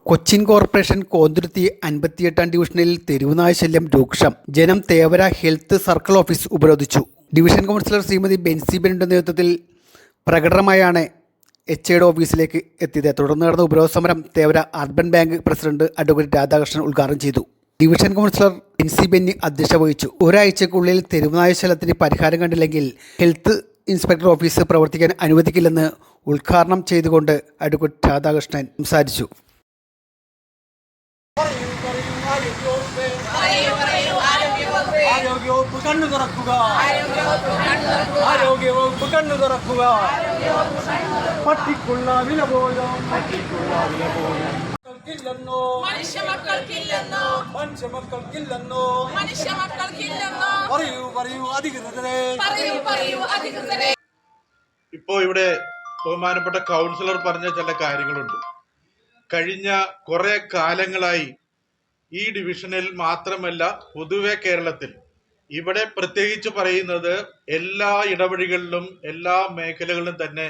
Cochin corporation Konthuruthy 58-ാം ഡിവിഷനിൽ തെരുവുനായ ശല്യം രൂക്ഷം. ജനം തേവര ഹെൽത്ത് സർക്കിൾ ഓഫീസ് ഉപരോധിച്ചു. ഡിവിഷൻ കൗൺസിലർ ശ്രീമതി ബെൻസി ബെന്നിയുടെ നേതൃത്വത്തിൽ പ്രകടനമായാണ് HID ഓഫീസിലേക്ക് എത്തിയത്. തുടർന്ന് നടന്ന ഉപരോധ സമരം Thevara urban bank president advocate Radhakrishnan ഉദ്ഘാടനം ചെയ്തു. ഡിവിഷൻ കൗൺസിലർ ബെൻസി ബെന്നി അധ്യക്ഷത വഹിച്ചു. ഒരാഴ്ചക്കുള്ളിൽ തെരുവുനായ ശല്യത്തിന് പരിഹാരം കണ്ടില്ലെങ്കിൽ ഹെൽത്ത് ഇൻസ്പെക്ടർ ഓഫീസ് പ്രവർത്തിക്കാൻ അനുവദിക്കില്ലെന്ന് ഉദ്ഘാടനം ചെയ്തുകൊണ്ട് അഡ്വക്കേറ്റ് രാധാകൃഷ്ണൻ സംസാരിച്ചു. ആരോഗ്യവകുപ്പ് കണ്ണു തുറക്കുക, ആരോഗ്യവകുപ്പ് കണ്ണു തുറക്കുക. പട്ടിക്കുള്ള വില പോലും മക്കൾക്കില്ലെന്നോ, മനുഷ്യമക്കൾക്കില്ലെന്നോ. പറയൂ അധികൃതരെ. ഇപ്പോ ഇവിടെ ബഹുമാനപ്പെട്ട കൗൺസിലർ പറഞ്ഞ ചില കാര്യങ്ങളുണ്ട്. കഴിഞ്ഞ കുറെ കാലങ്ങളായി ഈ ഡിവിഷനിൽ മാത്രമല്ല പൊതുവെ കേരളത്തിൽ ഇവിടെ പ്രത്യേകിച്ച് പറയുന്നത് എല്ലാ ഇടവഴികളിലും എല്ലാ മേഖലകളിലും തന്നെ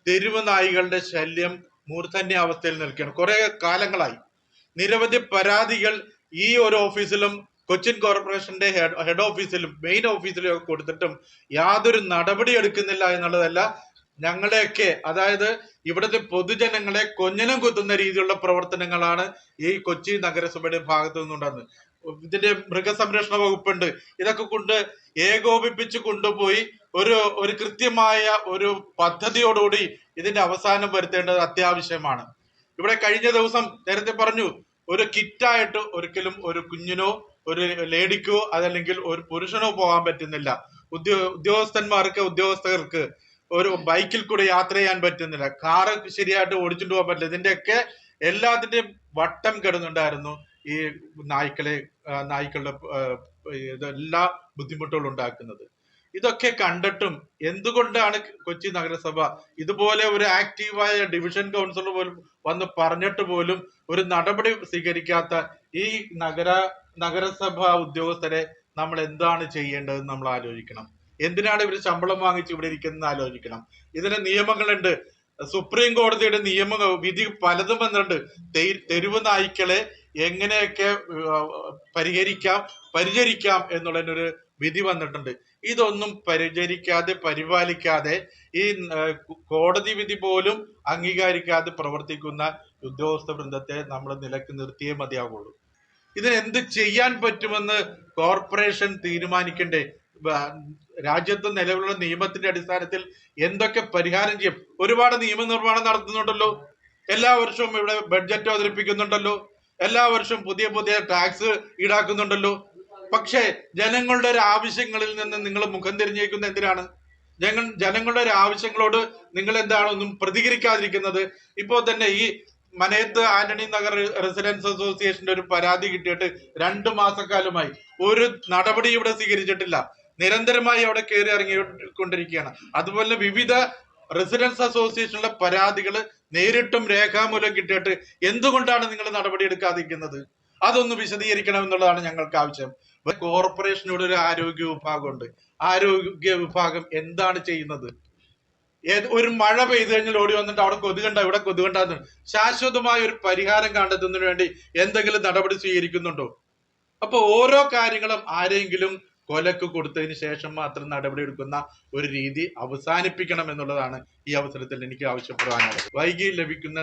തെരുവ് നായികളുടെ ശല്യം മൂർധന്യാവസ്ഥയിൽ നിൽക്കുകയാണ്. കുറെ കാലങ്ങളായി നിരവധി പരാതികൾ ഈ ഒരു ഓഫീസിലും കൊച്ചിൻ കോർപ്പറേഷന്റെ ഹെഡ് ഓഫീസിലും മെയിൻ ഓഫീസിലും ഒക്കെ കൊടുത്തിട്ടും യാതൊരു നടപടി എടുക്കുന്നില്ല എന്നുള്ളതല്ല, ഞങ്ങളെയൊക്കെ അതായത് ഇവിടുത്തെ പൊതുജനങ്ങളെ കൊഞ്ഞനം കുത്തുന്ന രീതിയിലുള്ള പ്രവർത്തനങ്ങളാണ് ഈ കൊച്ചി നഗരസഭയുടെ ഭാഗത്തു നിന്നുണ്ടാകുന്നത്. ഇതിന്റെ മൃഗസംരക്ഷണ വകുപ്പുണ്ട്, ഇതൊക്കെ കൊണ്ട് ഏകോപിപ്പിച്ച് കൊണ്ടുപോയി ഒരു കൃത്യമായ ഒരു പദ്ധതിയോടുകൂടി ഇതിന്റെ അവസാനം വരുത്തേണ്ടത് അത്യാവശ്യമാണ്. ഇവിടെ കഴിഞ്ഞ ദിവസം നേരത്തെ പറഞ്ഞു, ഒരു കിറ്റായിട്ട് ഒരിക്കലും ഒരു കുഞ്ഞിനോ ഒരു ലേഡിക്കോ അതല്ലെങ്കിൽ ഒരു പുരുഷനോ പോകാൻ പറ്റുന്നില്ല. ഉദ്യോഗസ്ഥർക്ക് ഒരു ബൈക്കിൽ കൂടെ യാത്ര ചെയ്യാൻ പറ്റുന്നില്ല, കാറ് ശരിയായിട്ട് ഓടിച്ചിട്ട് പോകാൻ പറ്റില്ല. ഇതിന്റെയൊക്കെ എല്ലാത്തിന്റെയും വട്ടം കിടന്നുണ്ടായിരുന്നു ഈ നായ്ക്കളുടെ എല്ലാ ബുദ്ധിമുട്ടുകളും ഉണ്ടാക്കുന്നത്. ഇതൊക്കെ കണ്ടിട്ടും എന്തുകൊണ്ടാണ് കൊച്ചി നഗരസഭ ഇതുപോലെ ഒരു ആക്റ്റീവായ ഡിവിഷൻ കൗൺസിലർ പോലും വന്ന് പറഞ്ഞിട്ട് പോലും ഒരു നടപടി സ്വീകരിക്കാത്ത ഈ നഗരസഭ ഉദ്യോഗസ്ഥരെ നമ്മൾ എന്താണ് ചെയ്യേണ്ടതെന്ന് നമ്മൾ ആലോചിക്കണം. എന്തിനാണ് ഇവർ ശമ്പളം വാങ്ങിച്ച് ഇവിടെ ഇരിക്കുന്നത് ആലോചിക്കണം. ഇതിന് നിയമങ്ങളുണ്ട്. സുപ്രീം കോടതിയുടെ വിധി പലതും വന്നിട്ടുണ്ട്. തെരുവ് നായ്ക്കളെ എങ്ങനെയൊക്കെ പരിചരിക്കാം എന്നുള്ളതിനൊരു വിധി വന്നിട്ടുണ്ട്. ഇതൊന്നും പരിപാലിക്കാതെ ഈ കോടതി വിധി പോലും അംഗീകരിക്കാതെ പ്രവർത്തിക്കുന്ന ഉദ്യോഗസ്ഥ വൃന്ദത്തെ നമ്മൾ നിലക്ക് നിർത്തിയേ മതിയാവുള്ളൂ. ഇതിനെന്ത് ചെയ്യാൻ പറ്റുമെന്ന് കോർപ്പറേഷൻ തീരുമാനിക്കണ്ടേ? രാജ്യത്ത് നിലവിലുള്ള നിയമത്തിന്റെ അടിസ്ഥാനത്തിൽ എന്തൊക്കെ പരിഹാരം ചെയ്യും? ഒരുപാട് നിയമനിർമ്മാണം നടത്തുന്നുണ്ടല്ലോ, എല്ലാ വർഷവും ഇവിടെ ബഡ്ജറ്റ് അവതരിപ്പിക്കുന്നുണ്ടല്ലോ, എല്ലാ വർഷവും പുതിയ പുതിയ ടാക്സ് ഈടാക്കുന്നുണ്ടല്ലോ. പക്ഷേ ജനങ്ങളുടെ ഒരു ആവശ്യങ്ങളിൽ നിന്ന് നിങ്ങൾ മുഖം തിരിഞ്ഞേക്കുന്നത് എന്തിനാണ്? ജനങ്ങളുടെ ഒരു ആവശ്യങ്ങളോട് നിങ്ങൾ എന്താണ് ഒന്നും പ്രതികരിക്കാതിരിക്കുന്നത്? ഇപ്പോൾ തന്നെ ഈ മനയത്ത് ആന്റണി നഗർ റെസിഡൻസ് അസോസിയേഷന്റെ ഒരു പരാതി കിട്ടിയിട്ട് 2 മാസക്കാലമായി ഒരു നടപടി ഇവിടെ സ്വീകരിച്ചിട്ടില്ല. നിരന്തരമായി അവിടെ കയറി ഇറങ്ങിക്കൊണ്ടിരിക്കുകയാണ്. അതുപോലെ വിവിധ റെസിഡൻസ് അസോസിയേഷനിലെ പരാതികൾ നേരിട്ടും രേഖാമൂലം കിട്ടിയിട്ട് എന്തുകൊണ്ടാണ് നിങ്ങൾ നടപടി എടുക്കാതിരിക്കുന്നത്? അതൊന്ന് വിശദീകരിക്കണം എന്നുള്ളതാണ് ഞങ്ങൾക്ക് ആവശ്യം. കോർപ്പറേഷനോട് ഒരു ആരോഗ്യ വിഭാഗമുണ്ട്. ആരോഗ്യ വിഭാഗം എന്താണ് ചെയ്യുന്നത്? ഒരു മഴ പെയ്തു കഴിഞ്ഞാൽ ഓടി വന്നിട്ട് അവിടെ കൊതുകണ്ട ഇവിടെ കൊതുകണ്ടെന്ന് ശാശ്വതമായ ഒരു പരിഹാരം കണ്ടെത്തുന്നതിന് വേണ്ടി എന്തെങ്കിലും നടപടി സ്വീകരിക്കുന്നുണ്ടോ? അപ്പൊ ഓരോ കാര്യങ്ങളും ആരെങ്കിലും കൊലക്ക് കൊടുത്തതിന് ശേഷം മാത്രം നടപടി എടുക്കുന്ന ഒരു രീതി അവസാനിപ്പിക്കണം എന്നുള്ളതാണ് ഈ അവസരത്തിൽ എനിക്ക് ആവശ്യപ്പെടാനുള്ളത്. വൈകി ലഭിക്കുന്ന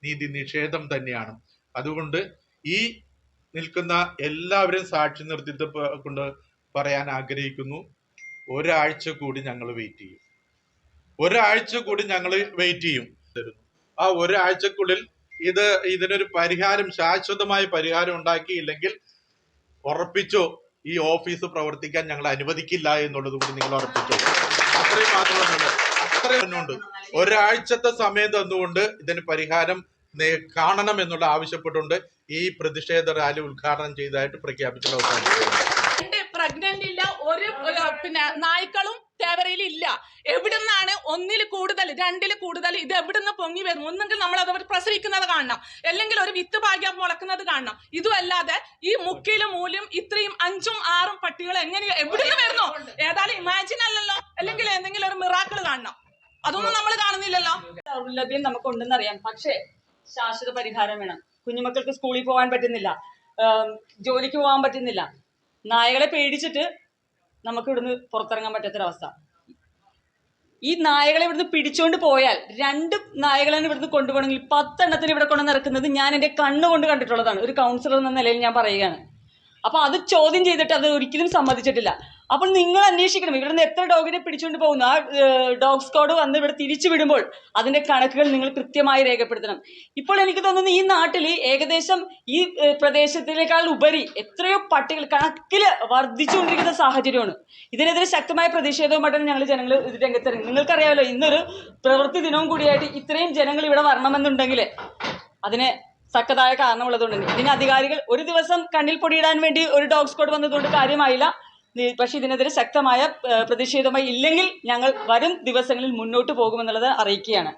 നീതി നിഷേധം തന്നെയാണ്. അതുകൊണ്ട് ഈ നിൽക്കുന്ന എല്ലാവരെയും സാക്ഷി നിർത്തിയിട്ട് കൊണ്ട് പറയാൻ ആഗ്രഹിക്കുന്നു, ഒരാഴ്ച കൂടി ഞങ്ങൾ വെയിറ്റ് ചെയ്യും. ആ ഒരാഴ്ചക്കുള്ളിൽ ഇതിനൊരു പരിഹാരം, ശാശ്വതമായ പരിഹാരം ഉണ്ടാക്കിയില്ലെങ്കിൽ ഉറപ്പിച്ചോ ഈ ഓഫീസ് പ്രവർത്തിക്കാൻ ഞങ്ങൾ അനുവദിക്കില്ല എന്നുള്ളത് കൂടി നിങ്ങൾ ഉറപ്പിച്ചോ. അത്രയും മാത്രമല്ല, അത്രയുണ്ട്. ഒരാഴ്ചത്തെ സമയം തന്നുകൊണ്ട് ഇതിന് പരിഹാരം കാണണം എന്നുള്ള ആവശ്യപ്പെട്ടുകൊണ്ട് ഈ പ്രതിഷേധ റാലി ഉദ്ഘാടനം ചെയ്തതായിട്ട് പ്രഖ്യാപിച്ചിട്ട് പ്രഗ്നന്റ് ഇല്ല, ഒരു നായ്ക്കളും തേവരയിൽ ഇല്ല. എവിടുന്നാണ് 1-ൽ കൂടുതൽ 2-ൽ കൂടുതൽ ഇത് എവിടുന്ന് പൊങ്ങി വരുന്നു? ഒന്നെങ്കിൽ നമ്മൾ അത് പ്രസവിക്കുന്നത് കാണണം, അല്ലെങ്കിൽ ഒരു വിത്ത് ഭാഗ്യം മുളക്കുന്നത് കാണണം. ഇതുമല്ലാതെ ഈ മുക്കിലും മൂലം ഇത്രയും 5ഉം 6ഉം പട്ടികൾ എങ്ങനെ എവിടുന്ന് വരുന്നു? ഏതായാലും ഇമാജിൻ അല്ലല്ലോ, അല്ലെങ്കിൽ എന്തെങ്കിലും ഒരു മിറാക്കിൾ കാണണം. അതൊന്നും നമ്മൾ കാണുന്നില്ലല്ലോ. ദൗർലഭ്യം നമുക്കുണ്ടെന്നറിയാം, പക്ഷേ ശാശ്വത പരിഹാരം വേണം. കുഞ്ഞുമക്കൾക്ക് സ്കൂളിൽ പോകാൻ പറ്റുന്നില്ല, ജോലിക്ക് പോകാൻ പറ്റുന്നില്ല. നായകളെ പേടിച്ചിട്ട് നമുക്ക് ഇവിടുന്ന് പുറത്തിറങ്ങാൻ പറ്റാത്തൊരവസ്ഥ. ഈ നായകളെ ഇവിടുന്ന് പിടിച്ചോണ്ട് പോയാൽ 2 നായകളെ ഇവിടുന്ന് കൊണ്ടുപോകണമെങ്കിൽ 10 എണ്ണത്തിന് ഇവിടെ കൊണ്ടുവന്ന് ഇറക്കുന്നത് ഞാൻ എൻ്റെ കണ്ണുകൊണ്ട് കണ്ടിട്ടുള്ളതാണ്. ഒരു കൗൺസിലർ എന്ന നിലയിൽ ഞാൻ പറയുകയാണ്. അപ്പോൾ അത് ചോദ്യം ചെയ്തിട്ട് അത് ഒരിക്കലും സമ്മതിച്ചിട്ടില്ല. അപ്പോൾ നിങ്ങൾ അന്വേഷിക്കണം, ഇവിടുന്ന് എത്ര ഡോഗിനെ പിടിച്ചുകൊണ്ട് പോകുന്നു. ആ ഡോഗ് സ്ക്വാഡ് വന്ന് ഇവിടെ തിരിച്ചു വിടുമ്പോൾ അതിന്റെ കണക്കുകൾ നിങ്ങൾ കൃത്യമായി രേഖപ്പെടുത്തണം. ഇപ്പോൾ എനിക്ക് തോന്നുന്നു ഈ നാട്ടിൽ ഏകദേശം ഈ പ്രദേശത്തിനേക്കാൾ ഉപരി എത്രയോ പട്ടികൾ കണക്കിൽ വർദ്ധിച്ചുകൊണ്ടിരിക്കുന്ന സാഹചര്യമാണ്. ഇതിനെതിരെ ശക്തമായ പ്രതിഷേധവുമായിട്ടാണ് ജനങ്ങൾ രംഗത്തിറങ്ങി. നിങ്ങൾക്കറിയാമല്ലോ, ഇന്നൊരു പ്രവൃത്തി ദിനവും കൂടിയായിട്ട് ഇത്രയും ജനങ്ങൾ ഇവിടെ വരണമെന്നുണ്ടെങ്കിൽ അതിന് തക്കതായ കാരണമുള്ളതുകൊണ്ട് ഇതിന് അധികാരികൾ ഒരു ദിവസം കണ്ണിൽ പൊടിയിടാൻ വേണ്ടി ഒരു ഡോഗ് സ്ക്വാഡ് വന്നതുകൊണ്ട് കാര്യമായില്ല. പക്ഷെ ഇതിനെതിരെ ശക്തമായ പ്രതിഷേധമായി ഇല്ലെങ്കിൽ ഞങ്ങൾ വരും ദിവസങ്ങളിൽ മുന്നോട്ട് പോകുമെന്നുള്ളത് അറിയിക്കുകയാണ്.